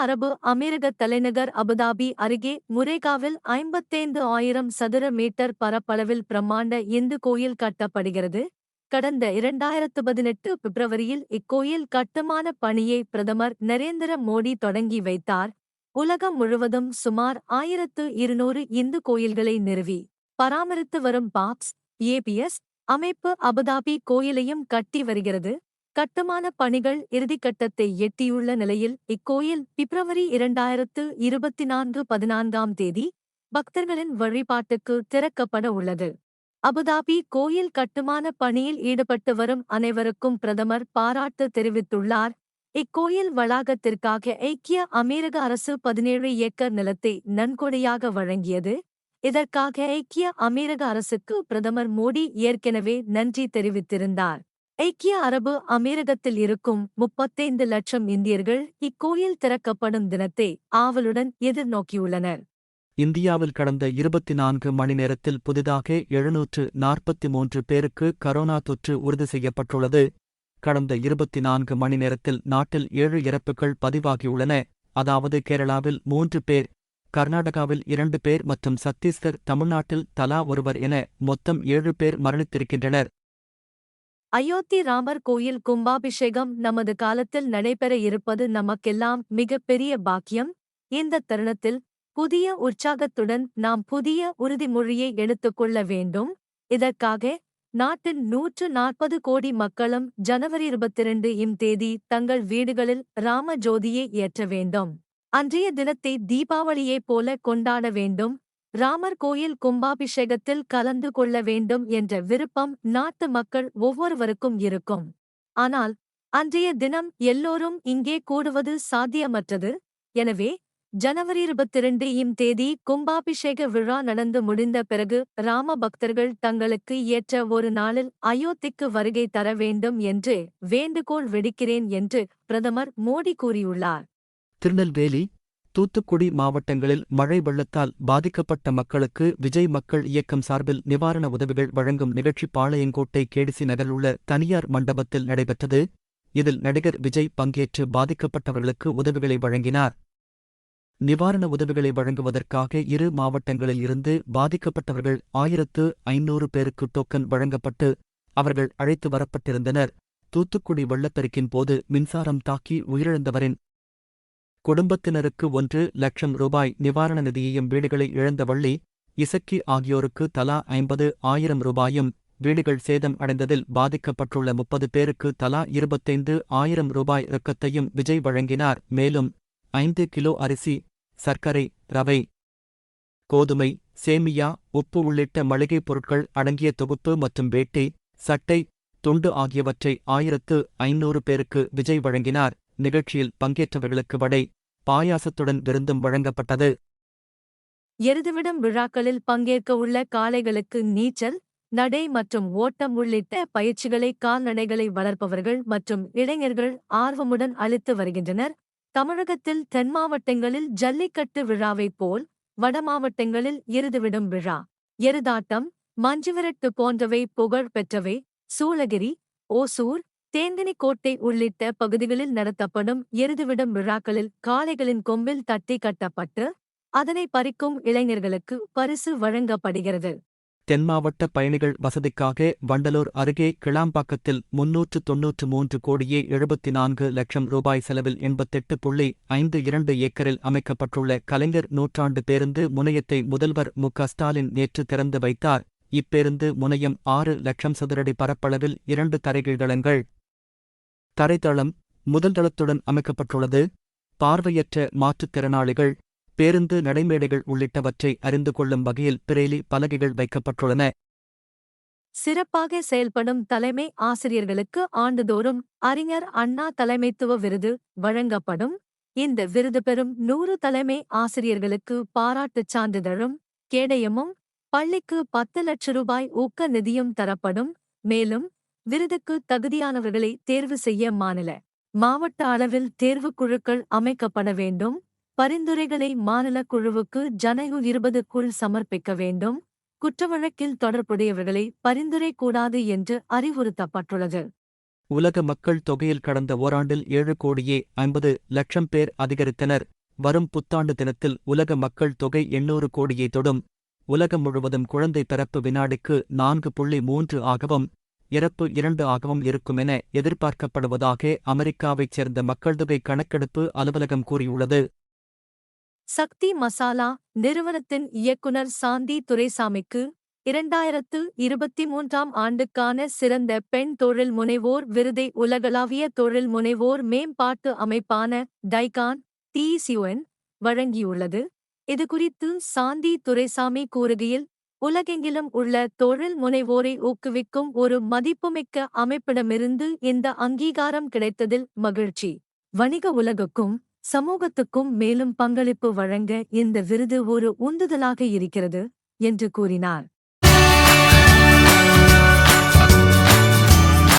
அரபு அமீரக தலைநகர் அபுதாபி அருகே முரேகாவில் 55,000 சதுர மீட்டர் பரப்பளவில் பிரம்மாண்ட இந்து கோயில் கட்டப்படுகிறது. கடந்த 2018 பிப்ரவரியில் இக்கோயில் கட்டுமான பணியை பிரதமர் நரேந்திர மோடி தொடங்கி வைத்தார். உலகம் முழுவதும் சுமார் 1200 இந்து கோயில்களை நிறுவி பராமரித்து வரும் பாப்ஸ் ஏபிஎஸ் அமைப்பு அபுதாபி கோயிலையும் கட்டி வருகிறது. கட்டுமான பணிகள் இறுதிக்கட்டத்தை எட்டியுள்ள நிலையில் இக்கோயில் பிப்ரவரி 2024 14ஆம் தேதி பக்தர்களின் வழிபாட்டுக்கு திறக்கப்பட உள்ளது. அபுதாபி கோயில் கட்டுமான பணியில் ஈடுபட்டு வரும் அனைவருக்கும் பிரதமர் பாராட்டு தெரிவித்துள்ளார். இக்கோயில் வளாகத்திற்காக ஐக்கிய அமீரக அரசு 17 ஏக்கர் நிலத்தை நன்கொடையாக வழங்கியது. இதற்காக ஐக்கிய அமீரக அரசுக்கு பிரதமர் மோடி ஏற்கனவே நன்றி தெரிவித்திருந்தார். ஐக்கிய அரபு அமீரகத்தில் இருக்கும் 35 லட்சம் இந்தியர்கள் இக்கோயில் திறக்கப்படும் தினத்தை ஆவலுடன் எதிர்நோக்கியுள்ளனர். இந்தியாவில் கடந்த 24 மணி நேரத்தில் புதிதாக 743 பேருக்கு கரோனா தொற்று உறுதி செய்யப்பட்டுள்ளது. கடந்த 24 மணி நேரத்தில் நாட்டில் 7 இறப்புகள் பதிவாகியுள்ளன. அதாவது கேரளாவில் 3 பேர், கர்நாடகாவில் 2 பேர் மற்றும் சத்தீஸ்கர், தமிழ்நாட்டில் தலா ஒருவர் என மொத்தம் 7 பேர் மரணித்திருக்கின்றனர். அயோத்தி ராமர் கோயில் கும்பாபிஷேகம் நமது காலத்தில் நடைபெற இருப்பது நமக்கெல்லாம் மிகப்பெரிய பாக்கியம். இந்த தருணத்தில் புதிய உற்சாகத்துடன் நாம் புதிய உறுதிமொழியை எடுத்துக்கொள்ள வேண்டும். இதற்காக நாட்டின் 140 கோடி மக்களும் ஜனவரி 22 தேதி தங்கள் வீடுகளில் ராம ஜோதியை ஏற்ற வேண்டும். அன்றைய தினத்தை தீபாவளியைப் போல கொண்டாட வேண்டும். ராமர் கோயில் கும்பாபிஷேகத்தில் கலந்து கொள்ள வேண்டும் என்ற விருப்பம் நாட்டு மக்கள் ஒவ்வொருவருக்கும் இருக்கும். ஆனால் அன்றைய தினம் எல்லோரும் இங்கே கூடுவது சாத்தியமற்றது. எனவே ஜனவரி 22 தேதி கும்பாபிஷேக விழா நடந்து முடிந்த பிறகு ராம பக்தர்கள் தங்களுக்கு ஏற்ற ஒரு நாளில் அயோத்திக்கு வருகை தர வேண்டும் என்று வேண்டுகோள் விடுக்கிறேன் என்று பிரதமர் மோடி கூறியுள்ளார். திருநெல்வேலி, தூத்துக்குடி மாவட்டங்களில் மழை வெள்ளத்தால் பாதிக்கப்பட்ட மக்களுக்கு விஜய் மக்கள் இயக்கம் சார்பில் நிவாரண உதவிகள் வழங்கும் நிகழ்ச்சி பாளையங்கோட்டை கேடிசி நகரில் உள்ள தனியார் மண்டபத்தில் நடைபெற்றது. இதில் நடிகர் விஜய் பங்கேற்று பாதிக்கப்பட்டவர்களுக்கு உதவிகளை வழங்கினார். நிவாரண உதவிகளை வழங்குவதற்காக 2 மாவட்டங்களில் இருந்து பாதிக்கப்பட்டவர்கள் 1500 பேருக்கு டோக்கன் வழங்கப்பட்டு அவர்கள் அழைத்து வரப்பட்டிருந்தனர். தூத்துக்குடி வெள்ளப்பெருக்கின் போது மின்சாரம் தாக்கி உயிரிழந்தவரின் குடும்பத்தினருக்கு 1 லட்சம் ரூபாய் நிவாரண நிதியையும், வீடுகளை இழந்த வள்ளி, இசக்கி ஆகியோருக்கு தலா 50,000 ரூபாயும், வீடுகள் சேதம் அடைந்ததில் பாதிக்கப்பட்டுள்ள 30 பேருக்கு தலா 25,000 ரூபாய் ரொக்கத்தையும் விஜய் வழங்கினார். மேலும் 5 கிலோ அரிசி, சர்க்கரை, ரவை, கோதுமை, சேமியா, உப்பு உள்ளிட்ட மளிகைப் பொருட்கள் அடங்கிய தொகுப்பு மற்றும் வேட்டி, சட்டை, துண்டு ஆகியவற்றை 1500 பேருக்கு விஜய் வழங்கினார். நிகழ்ச்சியில் பங்கேற்றவர்களுக்கு வடை, பாயாசத்துடன் விருந்தும் வழங்கப்பட்டது. எருதுவிடும் விழாக்களில் பங்கேற்க உள்ள காளைகளுக்கு நீச்சல், நடை மற்றும் ஓட்டம் உள்ளிட்ட பயிற்சிகளை கால்நடைகளை வளர்ப்பவர்கள் மற்றும் இளைஞர்கள் ஆர்வமுடன் அளித்து வருகின்றனர். தமிழகத்தில் தென் மாவட்டங்களில் ஜல்லிக்கட்டு விழாவைப் போல் வட மாவட்டங்களில் எருதுவிடும் விழா, எருதாட்டம், மஞ்சுவிரட்டு போன்றவை புகழ் பெற்றவை. சூளகிரி, ஓசூர், தேன்கனிக்கோட்டை உள்ளிட்ட பகுதிகளில் நடத்தப்படும் எருதுவிடும் விழாக்களில் காளைகளின் கொம்பில் தட்டி கட்டப்பட்டு அதனை பறிக்கும் இளைஞர்களுக்கு பரிசு வழங்கப்படுகிறது. தென் மாவட்ட பயணிகள் வசதிக்காக வண்டலூர் அருகே கிளாம்பாக்கத்தில் 393 கோடியே 74 லட்சம் ரூபாய் செலவில் 88.52 ஏக்கரில் அமைக்கப்பட்டுள்ள கலைஞர் நூற்றாண்டு பேருந்து முனையத்தை முதல்வர் மு.க. ஸ்டாலின் நேற்று திறந்து வைத்தார். இப்பேருந்து முனையம் 6 லட்சம் சதுரடி பரப்பளவில் 2 தரைகீழ்தளங்கள், தரைத்தளம், முதல் தளத்துடன் அமைக்கப்பட்டுள்ளது. பார்வையற்ற மாற்றுத்திறனாளிகள் பேருந்து நடைமேடைகள் உள்ளிட்டவற்றை அறிந்து கொள்ளும் வகையில் பிரெய்லி பலகைகள் வைக்கப்பட்டுள்ளன. சிறப்பாக செயல்படும் தலைமை ஆசிரியர்களுக்கு ஆண்டுதோறும் அறிஞர் அண்ணா தலைமைத்துவ விருது வழங்கப்படும். இந்த விருது பெறும் 100 தலைமை ஆசிரியர்களுக்கு பாராட்டுச் சான்றிதழும் கேடயமும் பள்ளிக்கு 10 லட்சம் ரூபாய் ஊக்க நிதியும் தரப்படும். மேலும் விருதுக்கு தகுதியானவர்களை தேர்வு செய்ய மாநில, மாவட்ட அளவில் தேர்வுக்குழுக்கள் அமைக்கப்பட வேண்டும். பரிந்துரைகளை மாநில குழுவுக்கு ஜனவரி 20க்குள் சமர்ப்பிக்க வேண்டும். குற்றவழக்கில் தொடர்புடையவர்களை பரிந்துரை கூடாது என்று அறிவுறுத்தப்பட்டுள்ளது. உலக மக்கள் தொகையில் கடந்த ஓராண்டில் 7,50,00,000 பேர் அதிகரித்தனர். வரும் புத்தாண்டு தினத்தில் உலக மக்கள் தொகை 800 கோடியை தொடும். உலகம் முழுவதும் குழந்தை பிறப்பு வினாடிக்கு 4.3 ஆகவும் இறப்பு 2 ஆகவும் இருக்குமென எதிர்பார்க்கப்படுவதாக அமெரிக்காவைச் சேர்ந்த மக்கள்தொகை கணக்கெடுப்பு அலுவலகம் கூறியுள்ளது. சக்தி மசாலா நிறுவனத்தின் இயக்குனர் சாந்தி துரைசாமிக்கு 2023ஆம் ஆண்டுக்கான சிறந்த பெண் தொழில் முனைவோர் விருதை உலகளாவிய தொழில் முனைவோர் மேம்பாட்டு அமைப்பான டைகான் TCON வழங்கியுள்ளது. இதுகுறித்து சாந்தி துரைசாமி கூறுகையில், உலகெங்கிலும் உள்ள தொழில் முனைவோரை ஊக்குவிக்கும் ஒரு மதிப்புமிக்க அமைப்பிடமிருந்து இந்த அங்கீகாரம் கிடைத்ததில் மகிழ்ச்சி. வணிக உலகுக்கும் சமூகத்துக்கும் மேலும் பங்களிப்பு வழங்க இந்த விருது ஒரு உந்துதலாக இருக்கிறது என்று கூறினார்.